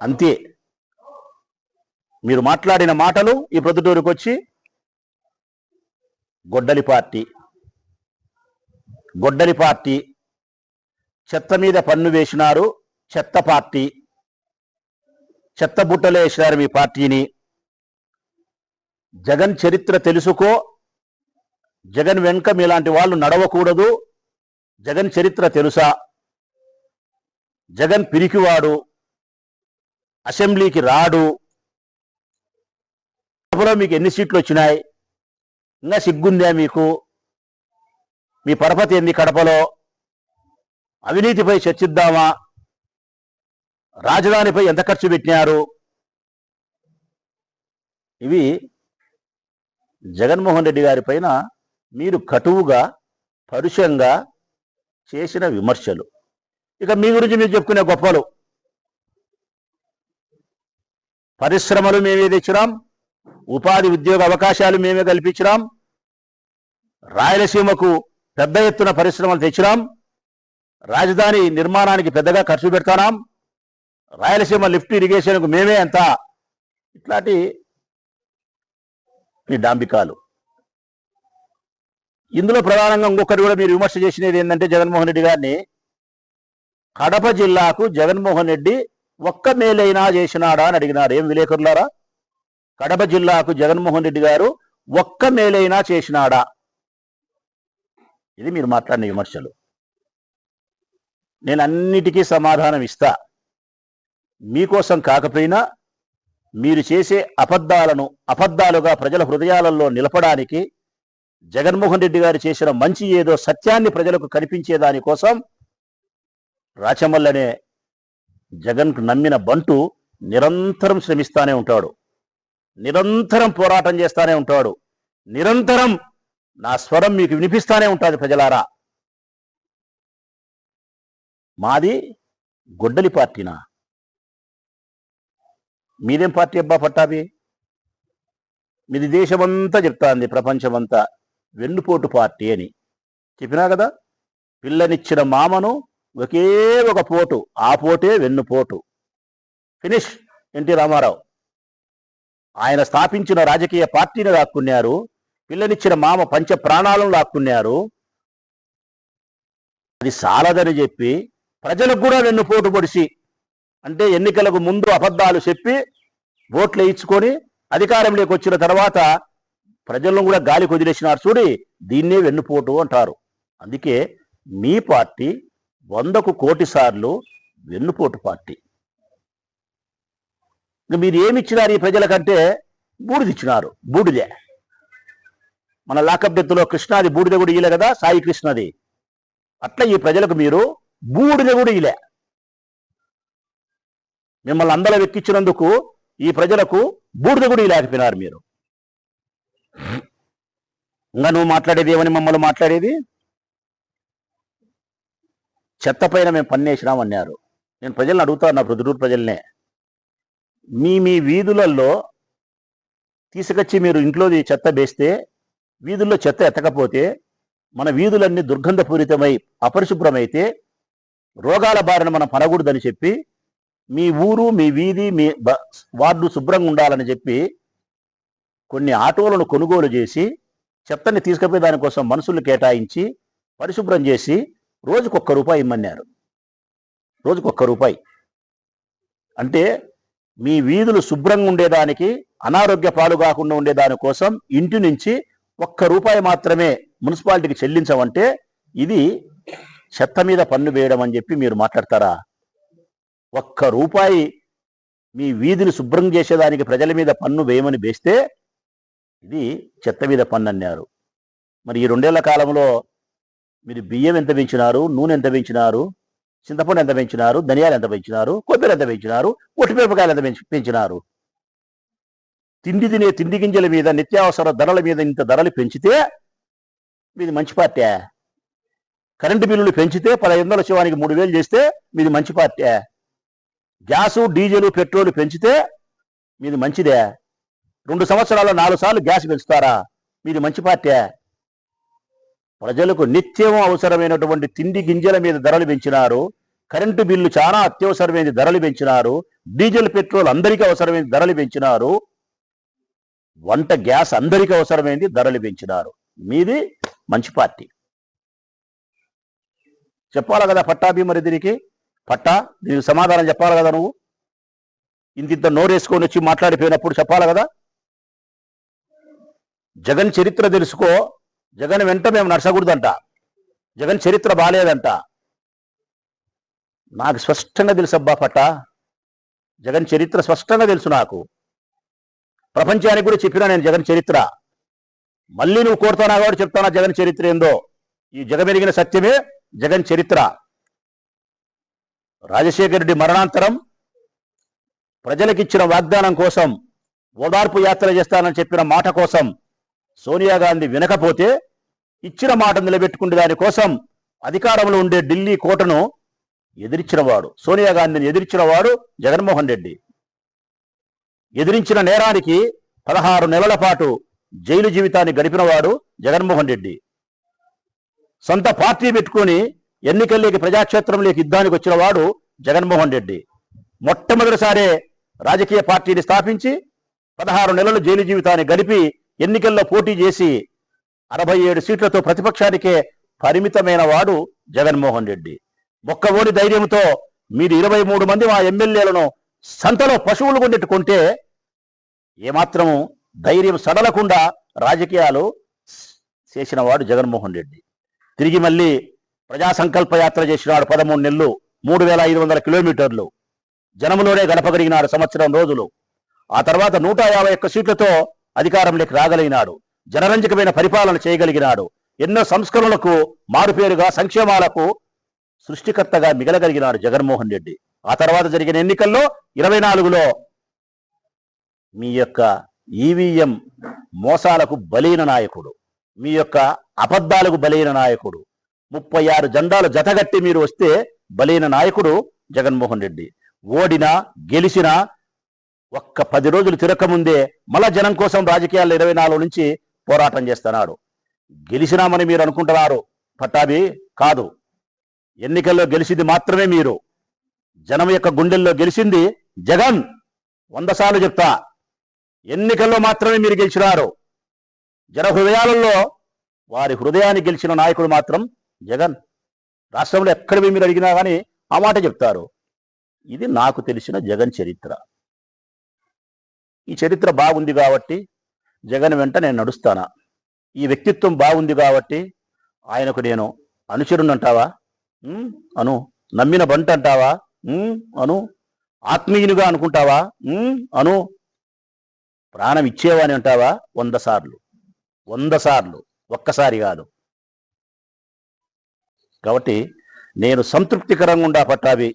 అంతే. మీరు మాట్లాడిన మాటలు ఈ ప్రొద్దుటూరుకు వచ్చి గొడ్డలి పార్టీ చెత్త మీద పన్ను వేసినారు, చెత్త పార్టీ, చెత్త బుట్టలో వేసినారు మీ పార్టీని. జగన్ చరిత్ర తెలుసుకో, జగన్ వెనుక మీలాంటి వాళ్ళు నడవకూడదు. జగన్ చరిత్ర తెలుసా? జగన్ పిరికివాడు, అసెంబ్లీకి రాడు. కడపలో మీకు ఎన్ని సీట్లు వచ్చినాయి? ఇంకా సిగ్గుందా మీకు? మీ పరపతి ఏంది కడపలో? అవినీతిపై చర్చిద్దామా? రాజధానిపై ఎంత ఖర్చు పెట్టినారు? ఇవి జగన్మోహన్ రెడ్డి గారి పైన మీరు కటువుగా, పరుషంగా చేసిన విమర్శలు. ఇక మీ గురించి మీరు చెప్పుకునే గొప్పలు. పరిశ్రమలు మేమే తెచ్చినాం, ఉపాధి ఉద్యోగ అవకాశాలు మేమే కల్పించినాం, రాయలసీమకు పెద్ద ఎత్తున పరిశ్రమలు తెచ్చినాం, రాజధాని నిర్మాణానికి పెద్దగా ఖర్చు పెడతానాం, రాయలసీమ లిఫ్ట్ ఇరిగేషన్కు మేమే ఎంత. ఇట్లాంటి మీ డాంబికాలు. ఇందులో ప్రధానంగా ఇంకొకటి కూడా మీరు విమర్శ చేసినది ఏంటంటే జగన్మోహన్ రెడ్డి గారిని, కడప జిల్లాకు జగన్మోహన్ రెడ్డి ఒక్క మేలైనా చేసినాడా అని అడిగినారు. ఏం విలేకరులారా? కడప జిల్లాకు జగన్మోహన్ రెడ్డి గారు ఒక్క మేలైనా చేసినాడా? ఇది మీరు మాట్లాడిన విమర్శలు. నేను అన్నిటికీ సమాధానం ఇస్తా. మీకోసం కాకపోయినా మీరు చేసే అబద్ధాలుగా ప్రజల హృదయాలలో నిలపడానికి, జగన్మోహన్ రెడ్డి గారు చేసిన మంచి ఏదో సత్యాన్ని ప్రజలకు కనిపించేదానికోసం రాచమల్లనే జగన్కు నమ్మిన బంటు నిరంతరం శ్రమిస్తానే ఉంటాడు, నిరంతరం పోరాటం చేస్తానే ఉంటాడు, నిరంతరం నా స్వరం మీకు వినిపిస్తానే ఉంటుంది. ప్రజలారా, మాది గొడ్డలి పార్టీనా? మీదేం పార్టీ అబ్బా పట్టాభి? మీది దేశమంతా చెప్తాంది, ప్రపంచమంతా వెన్నుపోటు పార్టీ అని చెప్పినా కదా. పిల్లనిచ్చిన మామను ఒకే ఒక పోటు, ఆ పోటే వెన్నుపోటు. ఫినిష్. ఎన్టీ రామారావు ఆయన స్థాపించిన రాజకీయ పార్టీని లాక్కున్నారు, పిల్లనిచ్చిన మామ పంచ ప్రాణాలను లాక్కున్నారు. అది సాలదని చెప్పి ప్రజలకు కూడా వెన్నుపోటు పొడిచి, అంటే ఎన్నికలకు ముందు అబద్ధాలు చెప్పి ఓట్లు వేయించుకొని అధికారంలోకి వచ్చిన తర్వాత ప్రజలను కూడా గాలి కుదిరేసినారు చూడి, దీన్నే వెన్నుపోటు అంటారు. అందుకే మీ పార్టీ 100కు కోటి సార్లు వెన్నుపోటు పార్టీ. మీరు ఏమిచ్చినారు ఈ ప్రజలకంటే? బూడిదిచ్చినారు. బూడిదే. మన లాకప్ డెత్తులో కృష్ణాది బూడిద కూడా ఇయ్యలే కదా, సాయి కృష్ణది. అట్లా ఈ ప్రజలకు మీరు బూడిద కూడా ఇలే. మిమ్మల్ని అందరూ వెక్కించినందుకు ఈ ప్రజలకు బూడిద కూడా ఇలేకపోయినారు మీరు. ఇంకా నువ్వు మాట్లాడేది ఏమని మమ్మల్ని మాట్లాడేది? చెత్త పైన మేము పన్నేసినామన్నారు. నేను ప్రజలను అడుగుతాను, నా ప్రొద్దుటూరు ప్రజల్నే, మీ వీధులలో తీసుకొచ్చి మీరు ఇంట్లోది చెత్త వేస్తే, వీధుల్లో చెత్త ఎత్తకపోతే, మన వీధులన్నీ దుర్గంధపూరితమై అపరిశుభ్రమైతే రోగాల బారిన మనం పనకూడదని చెప్పి, మీ ఊరు, మీ వీధి, మీ వార్డు శుభ్రంగా ఉండాలని చెప్పి కొన్ని ఆటోలను కొనుగోలు చేసి చెత్తని తీసుకుపోయి దానికోసం మనుషులు కేటాయించి పరిశుభ్రం చేసి రోజుకు ₹1 ఇమ్మన్నారు. రోజుకు ₹1. అంటే మీ వీధులు శుభ్రంగా ఉండేదానికి, అనారోగ్య పాలు కాకుండా ఉండేదానికోసం ఇంటి నుంచి ₹1 మాత్రమే మున్సిపాలిటీకి చెల్లించమంటే ఇది చెత్త మీద పన్ను వేయడం అని చెప్పి మీరు మాట్లాడతారా? ₹1 మీ వీధిని శుభ్రం చేసేదానికి ప్రజల మీద పన్ను వేయమని వేస్తే ఇది చెత్త మీద పన్ను అన్నారు. మరి ఈ 2 ఏళ్ల కాలంలో మీరు బియ్యం ఎంత పెంచినారు, నూనె ఎంత పెంచినారు, చింతపండు ఎంత పెంచినారు, ధనియాలు ఎంత పెంచినారు, కొబ్బరి ఎంత పెంచినారు, ఒట్టిమిరపకాయలు ఎంత పెంచినారు? తిండి తినే తిండి గింజల మీద, నిత్యావసర ధరల మీద ఇంత ధరలు పెంచితే మీది మంచి పార్టీ? కరెంటు బిల్లులు పెంచితే 1500 శివానికి 3000 చేస్తే మీది మంచి పార్టీ? గ్యాసు, డీజిల్, పెట్రోల్ పెంచితే మీది మంచిదే? 2 సంవత్సరాల్లో 4 సార్లు గ్యాస్ పెంచుతారా? మీది మంచి పార్టీ? ప్రజలకు నిత్యం అవసరమైనటువంటి తిండి గింజల మీద ధరలు పెంచినారు, కరెంటు బిల్లు చాలా అత్యవసరమైనది ధరలు పెంచినారు. డీజిల్ పెట్రోల్ అందరికీ అవసరమైనది ధరలు పెంచినారు. వంట గ్యాస్ అందరికీ అవసరమైనది ధరలు పెంచినారు. మీది మంచి పార్టీ. చెప్పాలి కదా పట్టాభి, మరి దీనికి దీనికి సమాధానం చెప్పాలి కదా. నువ్వు ఇంత నోరేసుకొని వచ్చి మాట్లాడిపోయినప్పుడు చెప్పాలి కదా. జగన్ చరిత్ర తెలుసుకో. జగన్ వెంట మేము నడచకూడదంట. జగన్ చరిత్ర బాలేదంట. నాకు స్పష్టంగా తెలుసు అబ్బా పట్టా. జగన్ చరిత్ర స్పష్టంగా తెలుసు నాకు. ప్రపంచానికి కూడా చెప్పినా నేను జగన్ చరిత్ర. మళ్ళీ నువ్వు కోరుతానా కాబట్టి చెప్తానా జగన్ చరిత్ర ఏందో. ఈ జగమెరిగిన సత్యమే జగన్ చరిత్ర. రాజశేఖర రెడ్డి మరణాంతరం ప్రజలకిచ్చిన వాగ్దానం కోసం, ఓదార్పు యాత్ర చేస్తానని చెప్పిన మాట కోసం సోనియా గాంధీ వినకపోతే ఇచ్చిన మాట నిలబెట్టుకునే దానికోసం అధికారంలో ఉండే ఢిల్లీ కోటను ఎదిరించినవాడు, సోనియా గాంధీని ఎదిరించినవాడు జగన్మోహన్ రెడ్డి. ఎదిరించిన నేరానికి 16 నెలల పాటు జైలు జీవితాన్ని గడిపినవాడు జగన్మోహన్ రెడ్డి. సొంత పార్టీ పెట్టుకుని ఎన్నికల్లోకి ప్రజాక్షేత్రంలోకి యుద్ధానికి వచ్చిన వాడు జగన్మోహన్ రెడ్డి. మొట్టమొదటిసారే రాజకీయ పార్టీని స్థాపించి 16 నెలలు జైలు జీవితాన్ని గడిపి ఎన్నికల్లో పోటీ చేసి 67 సీట్లతో ప్రతిపక్షానికే పరిమితమైన వాడు జగన్మోహన్ రెడ్డి. ఒక్కవోని ధైర్యంతో మీరు 23 మంది మా ఎమ్మెల్యేలను సంతలో పశువులు కొండెట్టుకుంటే ఏమాత్రం ధైర్యం సడలకుండా రాజకీయాలు చేసిన వాడు జగన్మోహన్ రెడ్డి. తిరిగి మళ్ళీ ప్రజా సంకల్ప యాత్ర చేసినాడు. 13 నెలలు, 3500 కిలోమీటర్లు జనంలోనే గడపగలిగినాడు సంవత్సరం రోజులు. ఆ తర్వాత 151 సీట్లతో అధికారంలోకి రాగలిగినాడు. జనరంజకమైన పరిపాలన చేయగలిగినాడు. ఎన్నో సంస్కరణలకు మారుపేరుగా, సంక్షేమాలకు సృష్టికర్తగా మిగలగలిగినాడు జగన్మోహన్ రెడ్డి. ఆ తర్వాత జరిగిన ఎన్నికల్లో 24లో మీ యొక్క ఈవీఎం మోసాలకు బలైన నాయకుడు, మీ యొక్క అబద్ధాలకు బలైన నాయకుడు, 36 జెండాలు జతగట్టి మీరు వస్తే బలైన నాయకుడు జగన్మోహన్ రెడ్డి. ఓడినా గెలిచినా ఒక్క 10 రోజులు తిరగకముందే మళ్ళా జనం కోసం రాజకీయాల్లో 24 నుంచి పోరాటం చేస్తున్నాడు. గెలిచినామని మీరు అనుకుంటున్నారు పట్టాభి, కాదు. ఎన్నికల్లో గెలిచింది మాత్రమే మీరు. జనం యొక్క గుండెల్లో గెలిచింది జగన్. 100 సార్లు చెప్తా, ఎన్నికల్లో మాత్రమే మీరు గెలిచినారు. జన హృదయాలలో వారి హృదయాన్ని గెలిచిన నాయకుడు మాత్రం జగన్. రాష్ట్రంలో ఎక్కడ మీరు అడిగినా కానీ ఆ మాట చెప్తారు. ఇది నాకు తెలిసిన జగన్ చరిత్ర. ఈ చరిత్ర బాగుంది కాబట్టి జగన్ వెంట నేను నడుస్తానా. ఈ వ్యక్తిత్వం బాగుంది కాబట్టి ఆయనకు నేను అనుచరునంటావా? అను. నమ్మిన బంట అంటావా? అను. ఆత్మీయునిగా అనుకుంటావా? అను. ప్రాణం ఇచ్చేవాని అంటావా? 100 సార్లు, 100 సార్లు, ఒక్కసారి కాదు. కాబట్టి నేను సంతృప్తికరంగా ఉండా పట్టాభి.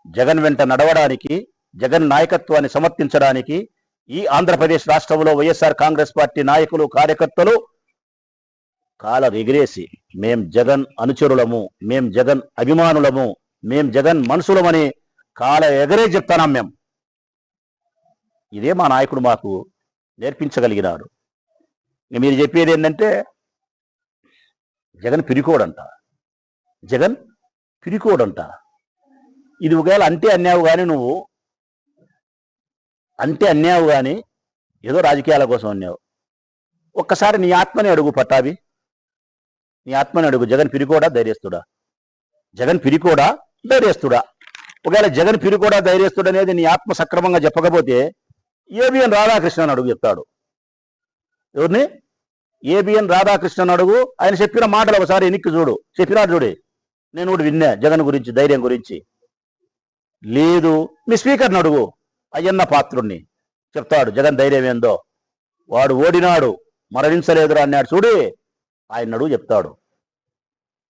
జగన్ వెంట నడవడానికి, జగన్ నాయకత్వాన్ని సమర్థించడానికి ఈ ఆంధ్రప్రదేశ్ రాష్ట్రంలో వైఎస్ఆర్ కాంగ్రెస్ పార్టీ నాయకులు, కార్యకర్తలు కాల ఎగిరేసి మేం జగన్ అనుచరులము, మేం జగన్ అభిమానులము, మేం జగన్ మనుషులమని కాల ఎగరే చెప్తానాం మేము. ఇదే మా నాయకుడు మాకు నేర్పించగలిగినాడు. మీరు చెప్పేది ఏంటంటే జగన్ పిరికోడంట, జగన్ పిరికోడంట. ఇది ఒకవేళ అంటే అన్యావు కానీ, నువ్వు అంటే అన్యావు కానీ ఏదో రాజకీయాల కోసం అన్యావు. ఒక్కసారి నీ ఆత్మని అడుగు పట్టాభి, నీ ఆత్మని అడుగు. జగన్ పిరికోడా ధైర్యస్తుడా? జగన్ పిరికోడా ధైర్యస్తుడా? ఒకవేళ జగన్ పిరికోడా ధైర్యస్తుడు అనేది నీ ఆత్మ సక్రమంగా చెప్పకపోతే ఏబిఎన్ రాధాకృష్ణన్ అడుగు, చెప్తాడు. ఎవరిని? ఏబిఎన్ రాధాకృష్ణన్ అడుగు. ఆయన చెప్పిన మాటలు ఒకసారి ఎన్నిక్కి చూడు. చెప్పినాడు చూడే, నేను కూడా విన్నా జగన్ గురించి, ధైర్యం గురించి. లేదు, మీ స్పీకర్ని అడుగు, అయ్యన్న పాత్రుణ్ణి, చెప్తాడు జగన్ ధైర్యం ఏందో. వాడు ఓడినాడు, మరణించలేదురా అన్నాడు చూడి, ఆయన అడుగు చెప్తాడు.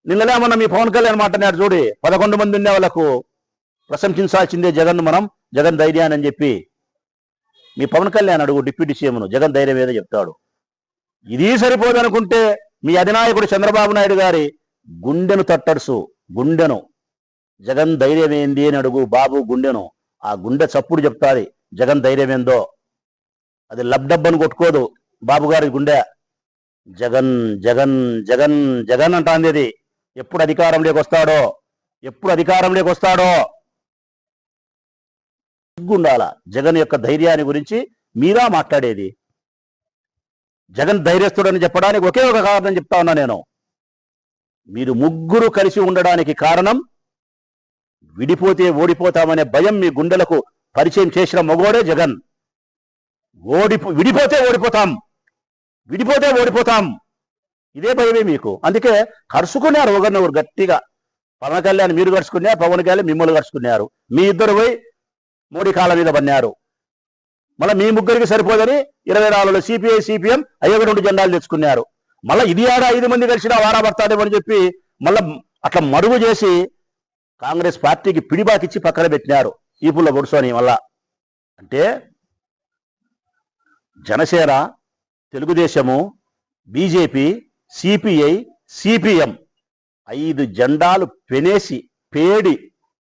నిన్నలేమన్నా మీ పవన్ కళ్యాణ్ మాట అన్నాడు చూడి, 11 మంది ఉండే వాళ్ళకు ప్రశంసించాల్సిందే జగన్, మనం జగన్ ధైర్యాన్ని అని చెప్పి. మీ పవన్ కళ్యాణ్ అడుగు డిప్యూటీ సీఎంను, జగన్ ధైర్యం ఏదో చెప్తాడు. ఇది సరిపోదనుకుంటే మీ అధినాయకుడు చంద్రబాబు నాయుడు గారి గుండెను తట్టడుసు, గుండెను జగన్ ధైర్యం ఏంది అని అడుగు. బాబు గుండెను, ఆ గుండె చప్పుడు చెప్తాది జగన్ ధైర్యం ఏందో. అది లబ్డబ్బని కొట్టుకోదు బాబు గారి గుండె. జగన్ జగన్ జగన్ జగన్ అంటాంది. అది ఎప్పుడు అధికారంలోకి వస్తాడో, ఎప్పుడు అధికారంలోకి వస్తాడో. సిగ్గుండాల జగన్ యొక్క ధైర్యాన్ని గురించి మీరా మాట్లాడేది. జగన్ ధైర్యస్తుడని చెప్పడానికి ఒకే ఒక కారణం చెప్తా ఉన్నా నేను. మీరు ముగ్గురు కలిసి ఉండడానికి కారణం విడిపోతే ఓడిపోతామనే భయం మీ గుండెలకు పరిచయం చేసిన మగోడే జగన్. విడిపోతే ఓడిపోతాం ఇదే భయమే మీకు. అందుకే కరుచుకున్నారు ఒకరినొకరు గట్టిగా. పవన్ కళ్యాణ్ మీరు కరుచుకున్నారు, పవన్ కళ్యాణ్ మిమ్మల్ని కరుచుకున్నారు. మీ ఇద్దరు పోయి మోడీ కాళ్ళ మీద పన్నారు. మళ్ళీ మీ ముగ్గురికి సరిపోదని 24లో సిపిఐ సిపిఎం అయ్యగా 2 జెండాలు తెచ్చుకున్నారు. మళ్ళీ ఇది ఆడ 5 మంది కలిసినా వారాబడతాడేమని చెప్పి మళ్ళీ అట్లా మడుగు చేసి కాంగ్రెస్ పార్టీకి పిడిబాకిచ్చి పక్కన పెట్టినారు ఈపుల్లో పొడుసోని. మళ్ళా అంటే Janasena, Telugu Desam, BJP, CPI, CPM 5 జెండాలు పెనేసి పేడి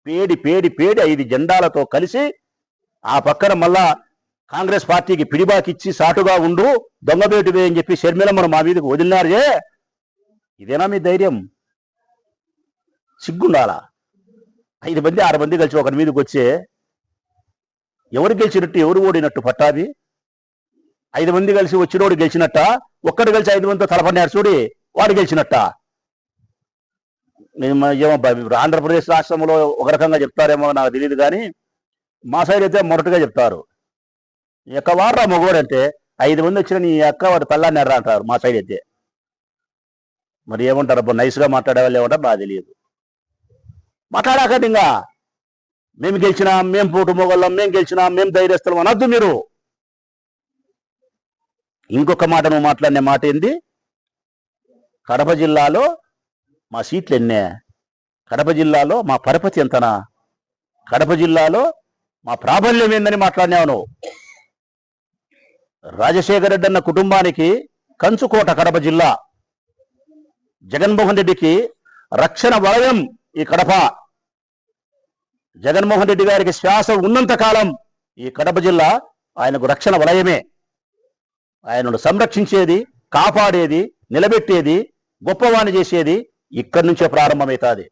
5 జెండాలతో కలిసి ఆ పక్కన మళ్ళా కాంగ్రెస్ పార్టీకి పిడిబాకిచ్చి సాటుగా ఉండు దొంగబేటువే అని చెప్పి షర్మిలమ్మను మా మీదకి వదిలినారే. ఇదేనా మీ ధైర్యం? సిగ్గుండాలా? 5 మంది 6 మంది కలిసి ఒకరి మీదకి వచ్చే ఎవరు గెలిచినట్టు ఎవరు ఓడినట్టు పట్టాది? 5 మంది కలిసి వచ్చినోడు గెలిచినట్ట, ఒక్కడు కలిసి 5 మందితో తలపడినారు చూడి వాడు గెలిచినట్ట. ఆంధ్రప్రదేశ్ రాష్ట్రంలో ఒక రకంగా చెప్తారేమో నాకు తెలియదు, కానీ మా సైడ్ అయితే మొదటగా చెప్తారు. నీ యొక్క వాడరా మగోడు అంటే 5 మంది వచ్చిన నీ అక్క వాడు తల్లాన్నారా అంటారు మా సైడ్ అయితే. మరి ఏమంటారు? అబ్బా నైస్గా మాట్లాడే వాళ్ళు ఏమంటారు నాకు తెలియదు. మాట్లాడాకండి. ఇంకా మేము గెలిచినాం, మేము పోటు మొగళ్ళం, మేము గెలిచినాం, మేము ధైర్యస్తులం అనొద్దు మీరు. ఇంకొక మాట నువ్వు మాట్లాడిన మాట ఏంది? కడప జిల్లాలో మా సీట్లు ఎన్నే? కడప జిల్లాలో మా పరపతి ఎంతనా? కడప జిల్లాలో మా ప్రాబల్యం ఏందని మాట్లాడినావు నువ్వు. రాజశేఖర రెడ్డి అన్న కుటుంబానికి కంచుకోట కడప జిల్లా. జగన్మోహన్ రెడ్డికి రక్షణ వలయం ఈ కడప. జగన్మోహన్ రెడ్డి గారికి శ్వాస ఉన్నంత కాలం ఈ కడప జిల్లా ఆయనకు రక్షణ వలయమే. ఆయనను సంరక్షించేది, కాపాడేది, నిలబెట్టేది, గొప్పవాణి చేసేది ఇక్కడి నుంచే ప్రారంభమవుతుంది.